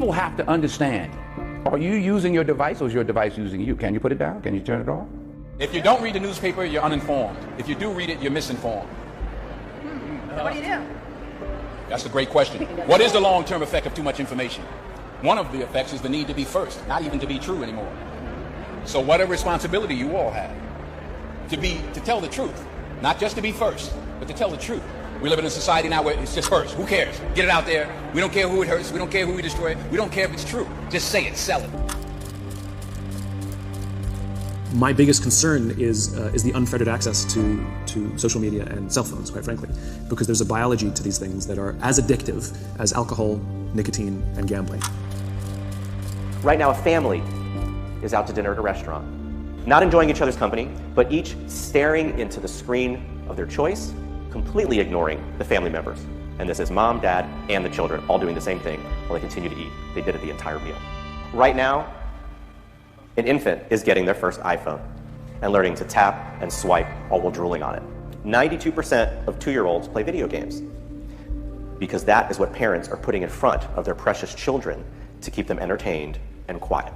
People have to understand, are you using your device or is your device using you? Can you put it down? Can you turn it off? If you don't read the newspaper, you're uninformed. If you do read it, you're misinformed. So what do you do? That's a great question. What is the long-term effect of too much information? One of the effects is the need to be first, not even to be true anymore. So what a responsibility you all have to tell the truth, not just to be first, but to tell the truth. We live in a society now where it's just first. Who cares? Get it out there. We don't care who it hurts. We don't care who we destroy. We don't care if it's true. Just say it, sell it. My biggest concern is the unfettered access to social media and cell phones, quite frankly, because there's a biology to these things that are as addictive as alcohol, nicotine, and gambling. Right now, a family is out to dinner at a restaurant, not enjoying each other's company, but each staring into the screen of their choice, completely ignoring the family members. And this is mom, dad, and the children all doing the same thing while they continue to eat. They did it the entire meal. Right now, an infant is getting their first iPhone and learning to tap and swipe all while drooling on it. 92% of 2-year-olds play video games because that is what parents are putting in front of their precious children to keep them entertained and quiet.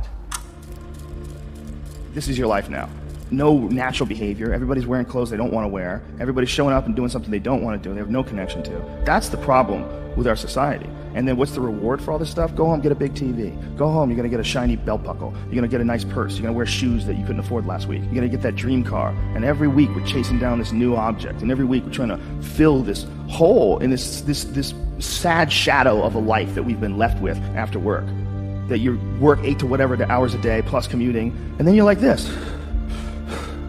This is your life now. No natural behavior. Everybody's wearing clothes they don't want to wear. Everybody's showing up and doing something they don't want to do. They have no connection to. That's the problem with our society. And then what's the reward for all this stuff? Go home, get a big TV. Go home, you're going to get a shiny belt buckle. You're going to get a nice purse. You're going to wear shoes that you couldn't afford last week. You're going to get that dream car. And every week we're chasing down this new object. And every week we're trying to fill this hole in this sad shadow of a life that we've been left with after work. That you work 8 to whatever the hours a day plus commuting. And then you're like this.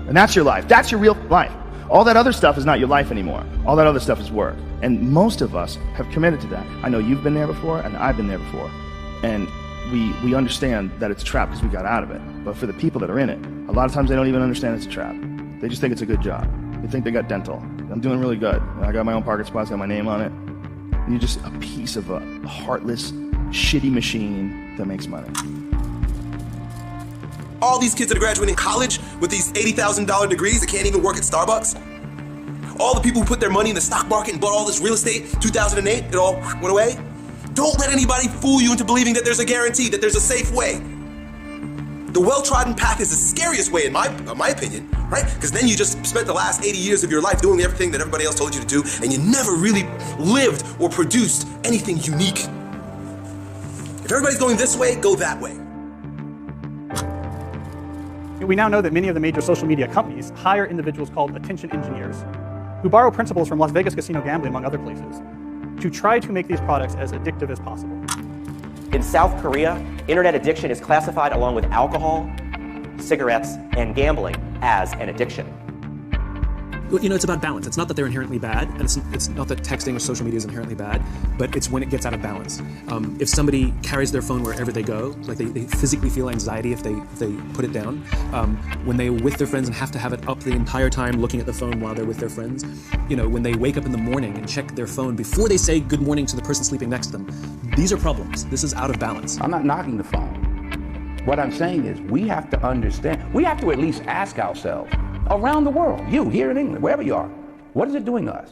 And that's your life. That's your real life. All that other stuff is not your life anymore. All that other stuff is work. And most of us have committed to that. I know you've been there before, and I've been there before. And we understand that it's a trap because we got out of it. But for the people that are in it, a lot of times they don't even understand it's a trap. They just think it's a good job. They think they got dental. I'm doing really good. I got my own parking spots, got my name on it. And you're just a piece of a heartless, shitty machine that makes money. All these kids that are graduating college with these $80,000 degrees that can't even work at Starbucks. All the people who put their money in the stock market and bought all this real estate, 2008, it all went away. Don't let anybody fool you into believing that there's a guarantee, that there's a safe way. The well-trodden path is the scariest way in my opinion, right? Because then you just spent the last 80 years of your life doing everything that everybody else told you to do, and you never really lived or produced anything unique. If everybody's going this way, go that way. We now know that many of the major social media companies hire individuals called attention engineers who borrow principles from Las Vegas casino gambling, among other places, to try to make these products as addictive as possible. In South Korea, internet addiction is classified along with alcohol, cigarettes, and gambling as an addiction. You know, it's about balance. It's not that they're inherently bad, and it's not that texting or social media is inherently bad, but it's when it gets out of balance. If somebody carries their phone wherever they go, like they physically feel anxiety if they put it down, when they're with their friends and have to have it up the entire time looking at the phone while they're with their friends, you know, when they wake up in the morning and check their phone before they say good morning to the person sleeping next to them, these are problems. This is out of balance. I'm not knocking the phone. What I'm saying is we have to understand, we have to at least ask ourselves, around the world, you here in England, wherever you are, what is it doing to us?